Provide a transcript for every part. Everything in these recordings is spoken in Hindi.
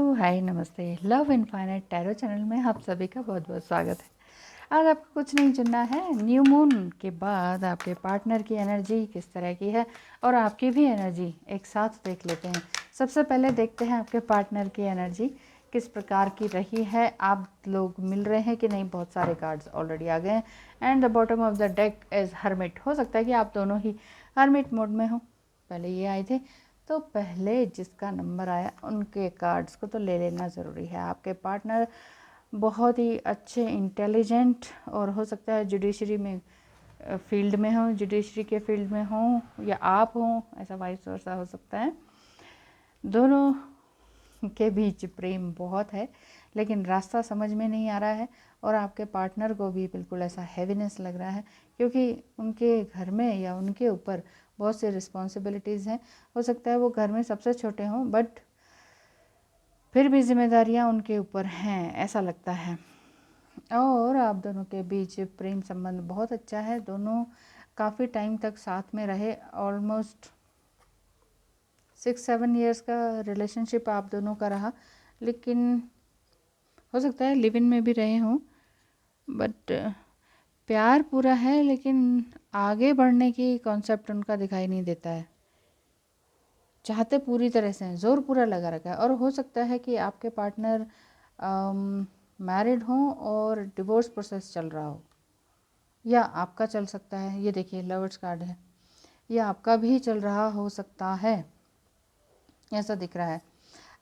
हाय नमस्ते। लव इनफाइनाइट टैरो चैनल में आप सभी का बहुत बहुत स्वागत है। आज आपको कुछ नहीं चुनना है, न्यू मून के बाद आपके पार्टनर की एनर्जी किस तरह की है और आपकी भी एनर्जी एक साथ देख लेते हैं। सबसे पहले देखते हैं आपके पार्टनर की एनर्जी किस प्रकार की रही है, आप लोग मिल रहे हैं कि नहीं। बहुत सारे कार्ड्स ऑलरेडी आ गए हैं and the bottom of the deck is hermit. हो सकता है कि आप दोनों ही हर्मिट मोड में हो। पहले ये आए थे तो पहले जिसका नंबर आया उनके कार्ड्स को तो ले लेना ज़रूरी है। आपके पार्टनर बहुत ही अच्छे, इंटेलिजेंट और हो सकता है जुडिशरी में फील्ड में हो, जुडिशरी के फील्ड में हो या आप हो, ऐसा वाइस वर्सा हो सकता है। दोनों के बीच प्रेम बहुत है लेकिन रास्ता समझ में नहीं आ रहा है और आपके पार्टनर को भी बिल्कुल ऐसा हैवीनेस लग रहा है क्योंकि उनके घर में या उनके ऊपर बहुत सी रिस्पॉन्सिबिलिटीज़ हैं। हो सकता है वो घर में सबसे छोटे हों बट फिर भी जिम्मेदारियां उनके ऊपर हैं, ऐसा लगता है। और आप दोनों के बीच प्रेम संबंध बहुत अच्छा है। दोनों काफ़ी टाइम तक साथ में रहे, ऑलमोस्ट 6-7 ईयर्स का रिलेशनशिप आप दोनों का रहा, लेकिन हो सकता है लिव इन में भी रहे हों बट प्यार पूरा है लेकिन आगे बढ़ने की कॉन्सेप्ट उनका दिखाई नहीं देता है। चाहते पूरी तरह से हैं, जोर पूरा लगा रखा है। और हो सकता है कि आपके पार्टनर मैरिड हों और डिवोर्स प्रोसेस चल रहा हो, या आपका चल सकता है। ये देखिए लवर्स कार्ड है, या आपका भी चल रहा हो सकता है, ऐसा दिख रहा है।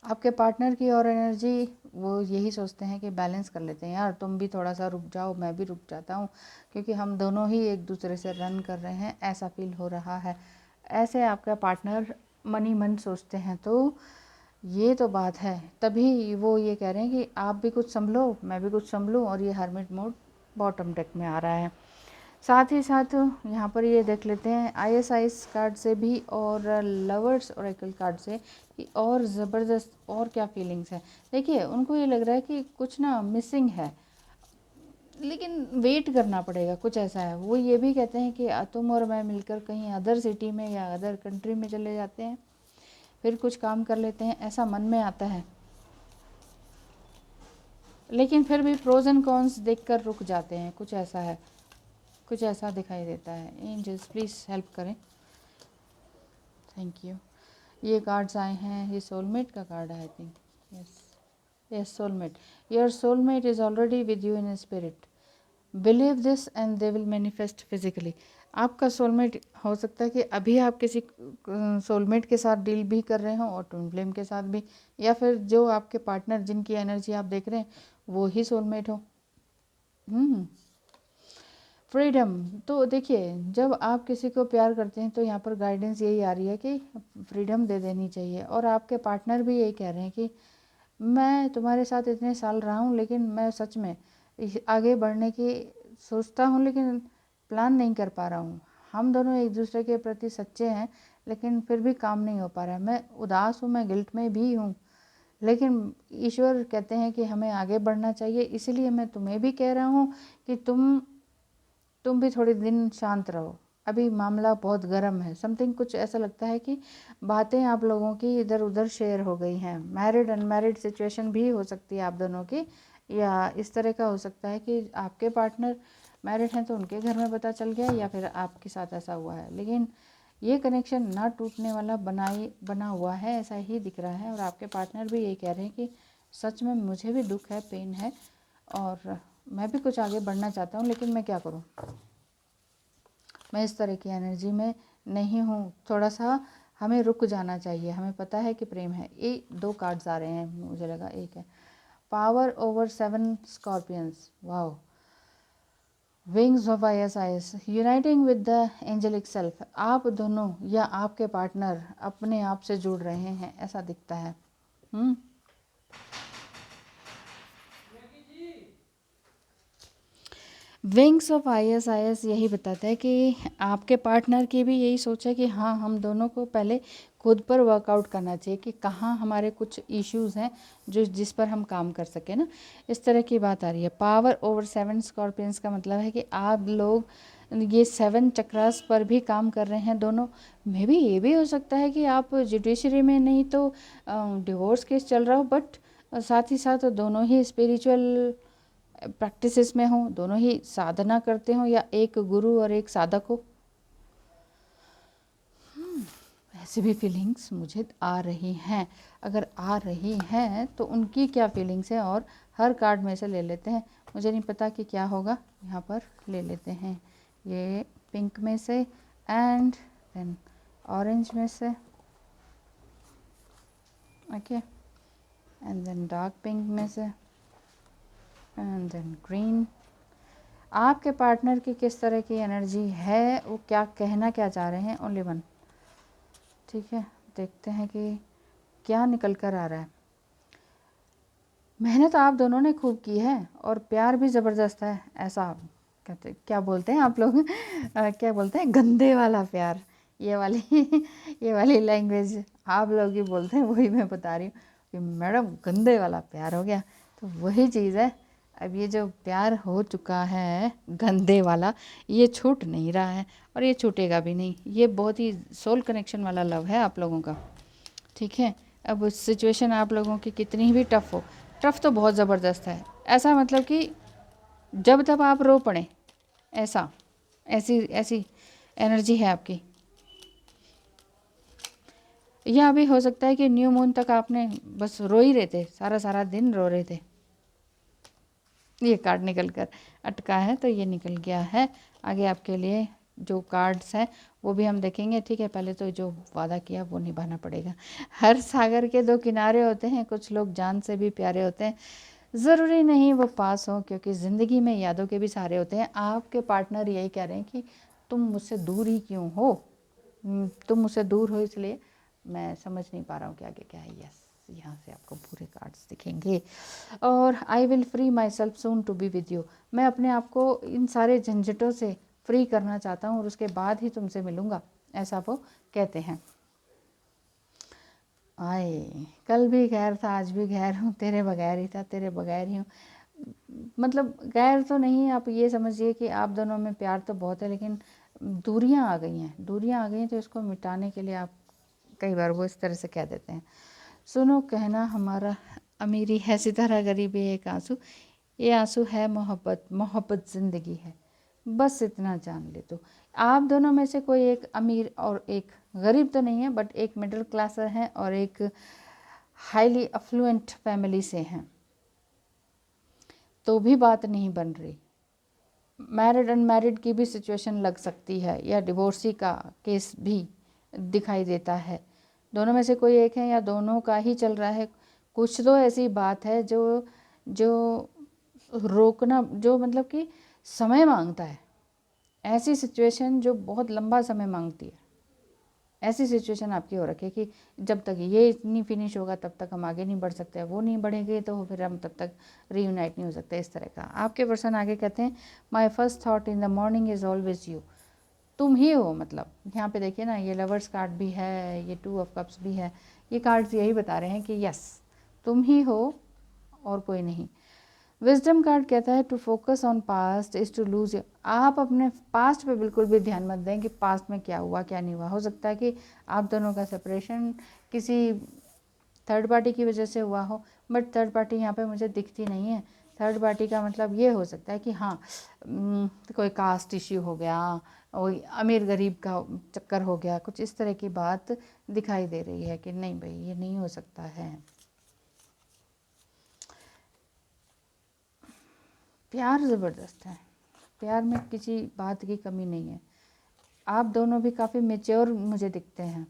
आपके पार्टनर की और एनर्जी वो यही सोचते हैं कि बैलेंस कर लेते हैं, यार तुम भी थोड़ा सा रुक जाओ, मैं भी रुक जाता हूँ क्योंकि हम दोनों ही एक दूसरे से रन कर रहे हैं, ऐसा फील हो रहा है। ऐसे आपका पार्टनर मन ही मन सोचते हैं। तो ये तो बात है, तभी वो ये कह रहे हैं कि आप भी कुछ संभलो, मैं भी कुछ संभलूँ। और ये हर्मिट मोड बॉटम डेक में आ रहा है। साथ ही साथ यहाँ पर ये देख लेते हैं ISIS कार्ड से भी और लवर्स ओरेकल कार्ड से कि और ज़बरदस्त और क्या फीलिंग्स है। देखिए उनको ये लग रहा है कि कुछ ना मिसिंग है लेकिन वेट करना पड़ेगा, कुछ ऐसा है। वो ये भी कहते हैं कि तुम और मैं मिलकर कहीं अदर सिटी में या अदर कंट्री में चले जाते हैं, फिर कुछ काम कर लेते हैं, ऐसा मन में आता है। लेकिन फिर भी प्रोज एंड कॉन्स देखकर रुक जाते हैं, कुछ ऐसा है, कुछ ऐसा दिखाई देता है। एंजल्स प्लीज़ हेल्प करें, थैंक यू। ये कार्ड्स आए हैं, ये सोलमेट का कार्ड है I think. Yes soulmate, your soulmate is already with you in spirit, believe this and they will manifest physically. आपका सोलमेट हो सकता है कि अभी आप किसी सोलमेट के साथ डील भी कर रहे हो और ट्विन फ्लेम के साथ भी, या फिर जो आपके पार्टनर जिनकी एनर्जी आप देख रहे हैं वो ही सोलमेट हो। फ्रीडम, तो देखिए जब आप किसी को प्यार करते हैं तो यहाँ पर गाइडेंस यही आ रही है कि फ्रीडम दे देनी चाहिए। और आपके पार्टनर भी यही कह रहे हैं कि मैं तुम्हारे साथ इतने साल रहा हूँ लेकिन मैं सच में आगे बढ़ने की सोचता हूँ लेकिन प्लान नहीं कर पा रहा हूँ। हम दोनों एक दूसरे के प्रति सच्चे हैं लेकिन फिर भी काम नहीं हो पा रहा है। मैं उदास हूँ, मैं गिल्ट में भी हूँ, लेकिन ईश्वर कहते हैं कि हमें आगे बढ़ना चाहिए। इसीलिए मैं तुम्हें भी कह रहा हूँ कि तुम भी थोड़े दिन शांत रहो, अभी मामला बहुत गर्म है। समथिंग कुछ ऐसा लगता है कि बातें आप लोगों की इधर उधर शेयर हो गई हैं। मैरिड अनमैरिड सिचुएशन भी हो सकती है आप दोनों की, या इस तरह का हो सकता है कि आपके पार्टनर मैरिड हैं तो उनके घर में पता चल गया, या फिर आपके साथ ऐसा हुआ है। लेकिन ये कनेक्शन ना टूटने वाला बना हुआ है, ऐसा ही दिख रहा है। और आपके पार्टनर भी यही कह रहे हैं कि सच में मुझे भी दुख है, पेन है और मैं भी कुछ आगे बढ़ना चाहता हूँ लेकिन मैं क्या करूँ, मैं इस तरह की एनर्जी में नहीं हूँ। थोड़ा सा हमें रुक जाना चाहिए, हमें पता है कि प्रेम है। ये 2 कार्ड्स आ रहे हैं, मुझे लगा एक है power over 7 scorpions, wow. Wings of ISIS uniting with the angelic self. आप दोनों या आपके पार्टनर अपने आप से जुड़ रहे हैं, ऐसा दिखता है। विंग्स ऑफ ISIS यही बताता है कि आपके पार्टनर की भी यही सोच है कि हाँ, हम दोनों को पहले खुद पर वर्कआउट करना चाहिए कि कहाँ हमारे कुछ इश्यूज़ हैं जिस पर हम काम कर सकें ना, इस तरह की बात आ रही है। पावर ओवर 7 स्कॉर्पियंस का मतलब है कि आप लोग ये 7 चक्रास पर भी काम कर रहे हैं दोनों। मे भी ये भी हो सकता है कि आप जुडिशरी में नहीं तो डिवोर्स केस चल रहा हो, बट और साथ ही साथ दोनों ही स्पिरिचुअल प्रैक्टिसेस में हो, दोनों ही साधना करते हो, या एक गुरु और एक साधक हो। ऐसी भी फीलिंग्स मुझे आ रही हैं। अगर आ रही हैं तो उनकी क्या फीलिंग्स है, और हर कार्ड में से ले लेते हैं। मुझे नहीं पता कि क्या होगा, यहाँ पर ले लेते हैं। ये पिंक में से, एंड देन ऑरेंज में से, okay, and then dark pink में से, एंड देन ग्रीन। आपके पार्टनर की किस तरह की एनर्जी है, वो क्या कहना क्या चाह रहे हैं, ओनली वन। ठीक है, देखते हैं कि क्या निकल कर आ रहा है। मेहनत आप दोनों ने खूब की है और प्यार भी ज़बरदस्त है। ऐसा कहते, क्या बोलते हैं आप लोग क्या बोलते हैं, गंदे वाला प्यार। ये वाली ये वाली लैंग्वेज आप लोग ही बोलते हैं, वही मैं बता रही हूँ कि मैडम गंदे वाला प्यार हो गया। तो वही चीज़ है। अब ये जो प्यार हो चुका है गंदे वाला, ये छूट नहीं रहा है और ये छूटेगा भी नहीं। ये बहुत ही सोल कनेक्शन वाला लव है आप लोगों का। ठीक है, अब सिचुएशन आप लोगों की कितनी भी टफ़ हो, टफ़ तो बहुत ज़बरदस्त है। ऐसा मतलब कि जब तब आप रो पड़े, ऐसा ऐसी ऐसी एनर्जी है आपकी। या भी हो सकता है कि न्यू मून तक आपने बस रो ही रहे थे, सारा सारा दिन रो रहे थे। ये कार्ड निकल कर अटका है तो ये निकल गया है। आगे आपके लिए जो कार्ड्स हैं वो भी हम देखेंगे। ठीक है, पहले तो जो वादा किया वो निभाना पड़ेगा। हर सागर के दो किनारे होते हैं, कुछ लोग जान से भी प्यारे होते हैं, ज़रूरी नहीं वो पास हो, क्योंकि ज़िंदगी में यादों के भी सहारे होते हैं। आपके पार्टनर यही कह रहे हैं कि तुम मुझसे दूर ही क्यों हो, तुम मुझसे दूर हो, इसलिए मैं समझ नहीं पा रहा हूँ कि आगे क्या है। यस, यहाँ से आपको पूरे कार्ड्स दिखेंगे। और I will free myself soon to be with you. मैं अपने आप को इन सारे झंझटों से फ्री करना चाहता हूँ और उसके बाद ही तुमसे मिलूँगा, ऐसा वो कहते हैं। आए, कल भी गैर था, आज भी गैर हूँ, तेरे बगैर ही था, तेरे बगैर ही हूँ। मतलब गैर तो नहीं, आप ये समझिए कि आप दोनों में प्यार तो बहुत है, लेकिन दूरियां आ गई हैं, दूरियां आ गई हैं, तो इसको मिटाने के लिए आप कई बार वो इस तरह से कह देते हैं। सुनो कहना हमारा अमीरी है सितारा गरीबी एक आंसू, ये आंसू है मोहब्बत, मोहब्बत ज़िंदगी है, बस इतना जान ले। तो आप दोनों में से कोई एक अमीर और एक गरीब तो नहीं है, बट एक मिडिल क्लास है और एक हाईली अफ्लुएंट फैमिली से हैं, तो भी बात नहीं बन रही। मैरिड अनमैरिड की भी सिचुएशन लग सकती है, या डिवोर्सी का केस भी दिखाई देता है। दोनों में से कोई एक है या दोनों का ही चल रहा है। कुछ तो ऐसी बात है जो जो रोकना, जो मतलब कि समय मांगता है। ऐसी सिचुएशन जो बहुत लंबा समय मांगती है, ऐसी सिचुएशन आपकी हो रखी है कि जब तक ये नहीं फिनिश होगा तब तक हम आगे नहीं बढ़ सकते, वो नहीं बढ़ेंगे तो फिर हम तब तक रीयूनाइट नहीं हो सकते, इस तरह का। आपके पर्सन आगे कहते हैं my first thought in the morning is always you. तुम ही हो, मतलब यहाँ पे देखिए ना, ये लवर्स कार्ड भी है, ये 2 ऑफ कप्स भी है। ये कार्ड्स यही बता रहे हैं कि यस, तुम ही हो और कोई नहीं। विजडम कार्ड कहता है to focus on past is to lose. आप अपने पास्ट पे बिल्कुल भी ध्यान मत दें कि पास्ट में क्या हुआ क्या नहीं हुआ। हो सकता है कि आप दोनों का सेपरेशन किसी थर्ड पार्टी की वजह से हुआ हो, बट थर्ड पार्टी यहाँ पे मुझे दिखती नहीं है। थर्ड पार्टी का मतलब ये हो सकता है कि हाँ, कोई कास्ट इश्यू हो गया, कोई अमीर गरीब का चक्कर हो गया, कुछ इस तरह की बात दिखाई दे रही है कि नहीं भाई ये नहीं हो सकता है। प्यार ज़बरदस्त है, प्यार में किसी बात की कमी नहीं है। आप दोनों भी काफ़ी मेच्योर मुझे दिखते हैं,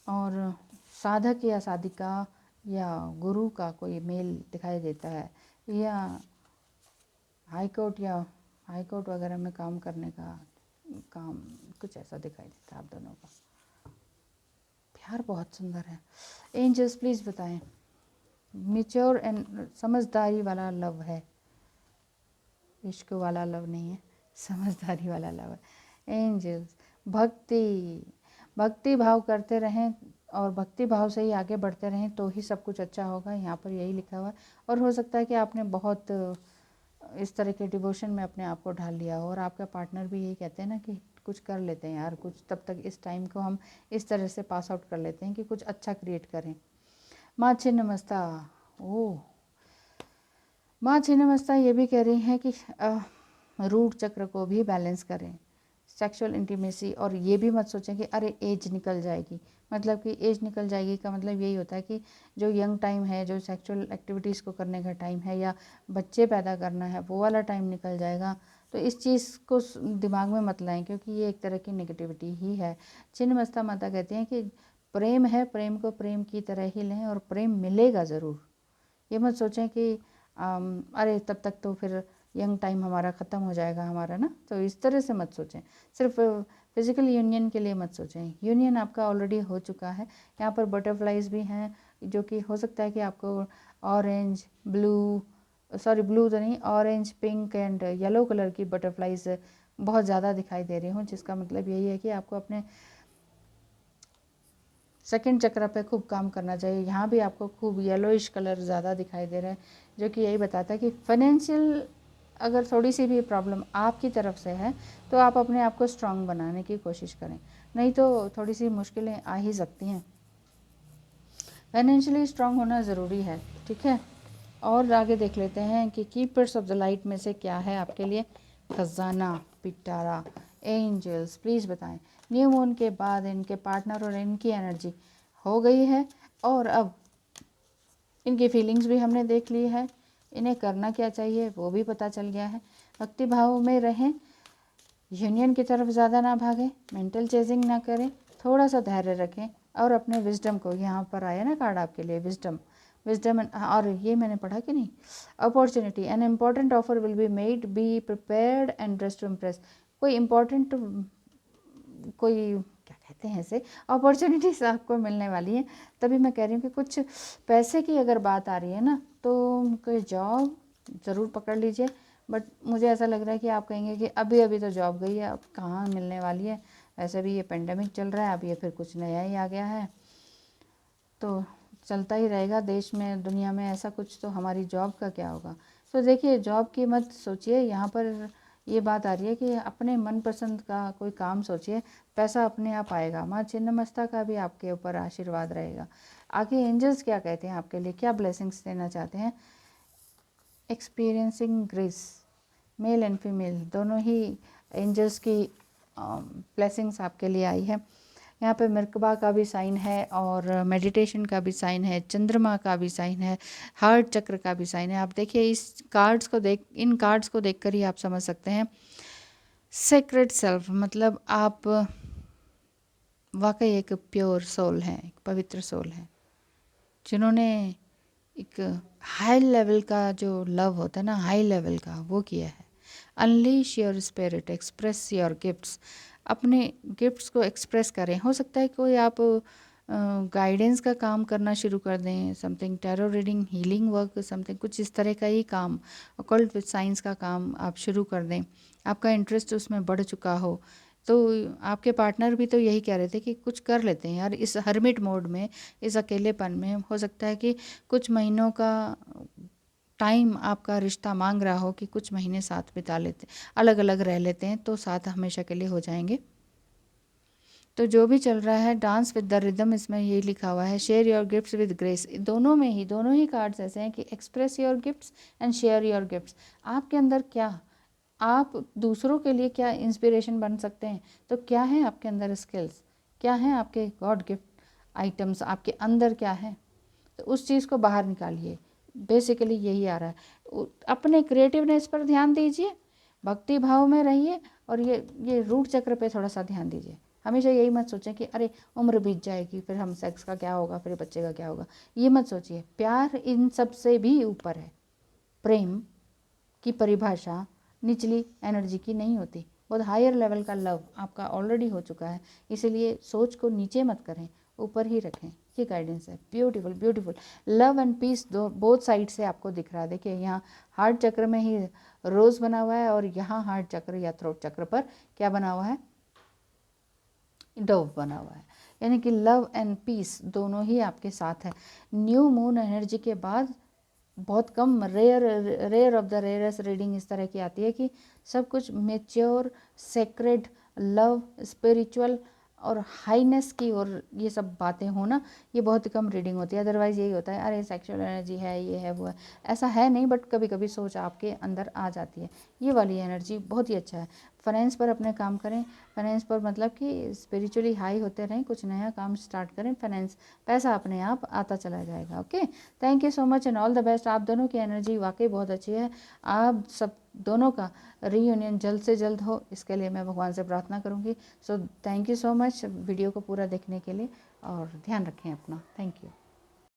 और साधक या साधिका या गुरु का कोई मेल दिखाई देता है, या हाई कोर्ट वगैरह में काम करने का काम, कुछ ऐसा दिखाई देता है आप दोनों का। प्यार बहुत सुंदर है। एंजल्स प्लीज़ बताएं, मेच्योर एंड समझदारी वाला लव है, इश्क वाला लव नहीं है, समझदारी वाला लव है। एंजल्स, भक्ति भाव करते रहें और भक्ति भाव से ही आगे बढ़ते रहें तो ही सब कुछ अच्छा होगा, यहाँ पर यही लिखा हुआ है। और हो सकता है कि आपने बहुत इस तरह के डिवोशन में अपने आप को ढाल लिया हो, और आपका पार्टनर भी यही कहते हैं ना कि कुछ कर लेते हैं यार, कुछ तब तक इस टाइम को हम इस तरह से पास आउट कर लेते हैं कि कुछ अच्छा क्रिएट करें। माँ छिन्नमस्ता, ओह, माँ छिन्नमस्ता ये भी कह रही हैं कि रूट चक्र को भी बैलेंस करें, सेक्सुअल इंटीमेसी। और ये भी मत सोचें कि अरे एज निकल जाएगी, मतलब कि एज निकल जाएगी का मतलब यही होता है कि जो यंग टाइम है, जो सेक्सुअल एक्टिविटीज़ को करने का टाइम है या बच्चे पैदा करना है, वो वाला टाइम निकल जाएगा। तो इस चीज़ को दिमाग में मत लाएं, क्योंकि ये एक तरह की नेगेटिविटी ही है। छिन्नमस्ता माता कहती हैं कि प्रेम है, प्रेम को प्रेम की तरह ही लें और प्रेम मिलेगा ज़रूर। ये मत सोचें कि अरे तब तक तो फिर यंग टाइम हमारा ख़त्म हो जाएगा हमारा ना, तो इस तरह से मत सोचें। सिर्फ फिज़िकल यूनियन के लिए मत सोचें, यूनियन आपका ऑलरेडी हो चुका है। यहाँ पर बटरफ्लाइज भी हैं, जो कि हो सकता है कि आपको ऑरेंज ब्लू, सॉरी ब्लू तो नहीं, orange pink and yellow colour की बटरफ्लाइज बहुत ज़्यादा दिखाई दे रही हूँ, जिसका मतलब यही है कि आपको अपने सेकंड चक्र पे खूब काम करना चाहिए। यहाँ भी आपको खूब येलोइश कलर ज़्यादा दिखाई दे रहा है, जो कि यही बताता है कि फाइनेंशियल अगर थोड़ी सी भी प्रॉब्लम आपकी तरफ से है तो आप अपने आप को स्ट्रांग बनाने की कोशिश करें, नहीं तो थोड़ी सी मुश्किलें आ ही सकती हैं। फाइनेंशियली स्ट्रांग होना ज़रूरी है, ठीक है। और आगे देख लेते हैं कि कीपर्स ऑफ द लाइट में से क्या है आपके लिए। खजाना, पिटारा, एंजल्स, प्लीज़ बताएं। न्यू मून के बाद इनके पार्टनर और इनकी एनर्जी हो गई है, और अब इनकी फीलिंग्स भी हमने देख ली है, इन्हें करना क्या चाहिए वो भी पता चल गया है। भक्ति भाव में रहें, यूनियन की तरफ ज़्यादा ना भागें, मेंटल चेजिंग ना करें, थोड़ा सा धैर्य रखें और अपने विजडम को, यहाँ पर आया ना कार्ड आपके लिए विजडम, विजडम। और ये मैंने पढ़ा कि नहीं, opportunity an important offer will be made, be prepared and dress to impress. कोई इम्पॉर्टेंट, कोई क्या कहते हैं इसे, अपॉर्चुनिटीज़ आपको मिलने वाली है। तभी मैं कह रही हूँ कि कुछ पैसे की अगर बात आ रही है ना, तो कोई जॉब ज़रूर पकड़ लीजिए। बट मुझे ऐसा लग रहा है कि आप कहेंगे कि अभी अभी तो जॉब गई है, अब कहाँ मिलने वाली है, वैसे भी ये पेंडेमिक चल रहा है, अब ये फिर कुछ नया ही आ गया है, तो चलता ही रहेगा देश में दुनिया में, ऐसा कुछ तो हमारी जॉब का क्या होगा। तो देखिए, जॉब की मत सोचिए, यहाँ पर ये बात आ रही है कि अपने मनपसंद का कोई काम सोचिए, पैसा अपने आप आएगा। माँ छिन्नमस्ता का भी आपके ऊपर आशीर्वाद रहेगा। आगे एंजल्स क्या कहते हैं आपके लिए, क्या ब्लेसिंग्स देना चाहते हैं। Experiencing grace, male and female दोनों ही एंजल्स की ब्लेसिंग्स आपके लिए आई है। यहाँ पे मर्कबा का भी साइन है, और मेडिटेशन का भी साइन है, चंद्रमा का भी साइन है, हार्ट चक्र का भी साइन है। आप देखिए इस कार्ड्स को इन कार्ड्स को देखकर ही आप समझ सकते हैं। सेक्रेट सेल्फ, मतलब आप वाकई एक प्योर सोल हैं, एक पवित्र सोल हैं, जिन्होंने एक हाई लेवल का जो लव होता है ना, हाई लेवल का, वो किया है। Unleash your spirit, express your gifts, अपने गिफ्ट्स को एक्सप्रेस करें। हो सकता है कोई आप गाइडेंस का काम करना शुरू कर दें, something tarot reading, healing work, something कुछ इस तरह का ही काम, ऑकल्ट विद साइंस का काम आप शुरू कर दें, आपका इंटरेस्ट उसमें बढ़ चुका हो। तो आपके पार्टनर भी तो यही कह रहे थे कि कुछ कर लेते हैं यार, इस हर्मिट मोड में, इस अकेलेपन में हो सकता है कि कुछ महीनों का टाइम आपका रिश्ता मांग रहा हो कि कुछ महीने साथ बिता लेते, अलग अलग रह लेते हैं, तो साथ हमेशा के लिए हो जाएंगे। तो जो भी चल रहा है, डांस विद द रिदम, इसमें यही लिखा हुआ है। Share your gifts with grace, दोनों ही कार्ड्स ऐसे हैं कि express your gifts and share your gifts. आपके अंदर क्या, आप दूसरों के लिए क्या इंस्पिरेशन बन सकते हैं, तो क्या है आपके अंदर स्किल्स, क्या है आपके गॉड गिफ्ट आइटम्स, आपके अंदर क्या है, तो उस चीज़ को बाहर निकालिए। बेसिकली यही आ रहा है, अपने क्रिएटिवनेस पर ध्यान दीजिए, भक्ति भाव में रहिए, और ये रूट चक्र पे थोड़ा सा ध्यान दीजिए। हमेशा यही मत सोचें कि अरे उम्र बीत जाएगी, फिर हम सेक्स का क्या होगा, फिर बच्चे का क्या होगा, ये मत सोचिए। प्यार इन सब से भी ऊपर है। प्रेम की परिभाषा निचली एनर्जी की नहीं होती, बहुत हायर लेवल का लव आपका ऑलरेडी हो चुका है, इसीलिए सोच को नीचे मत करें, ऊपर ही रखें। ये गाइडेंस है। Beautiful beautiful, love and peace दो बोथ साइड से आपको दिख रहा है। देखिए यहाँ हार्ट चक्र में ही रोज़ बना हुआ है, और यहाँ हार्ट चक्र या थ्रोट चक्र पर क्या बना हुआ है, डोव बना हुआ है। यानी कि लव एंड पीस दोनों ही आपके साथ है। न्यू मून एनर्जी के बाद बहुत कम, rare of the rarest reading इस तरह की आती है कि सब कुछ मेच्योर, सेक्रेड, लव, स्पिरिचुअल और हाईनेस की और ये सब बातें हो ना, ये बहुत ही कम रीडिंग होती है। अदरवाइज़ यही होता है, अरे सेक्सुअल एनर्जी है, ये है, वो है। ऐसा है नहीं, बट कभी कभी सोच आपके अंदर आ जाती है। ये वाली एनर्जी बहुत ही अच्छा है। फाइनेंस पर अपने काम करें, फाइनेंस पर मतलब कि स्पिरिचुअली हाई होते रहें, कुछ नया काम स्टार्ट करें, फाइनेंस पैसा अपने आप आता चला जाएगा। Okay, thank you so much and all the best. आप दोनों की एनर्जी वाकई बहुत अच्छी है। आप सब दोनों का रीयूनियन जल्द से जल्द हो, इसके लिए मैं भगवान से प्रार्थना करूँगी। So thank you so much video को पूरा देखने के लिए, और ध्यान रखें अपना। Thank you.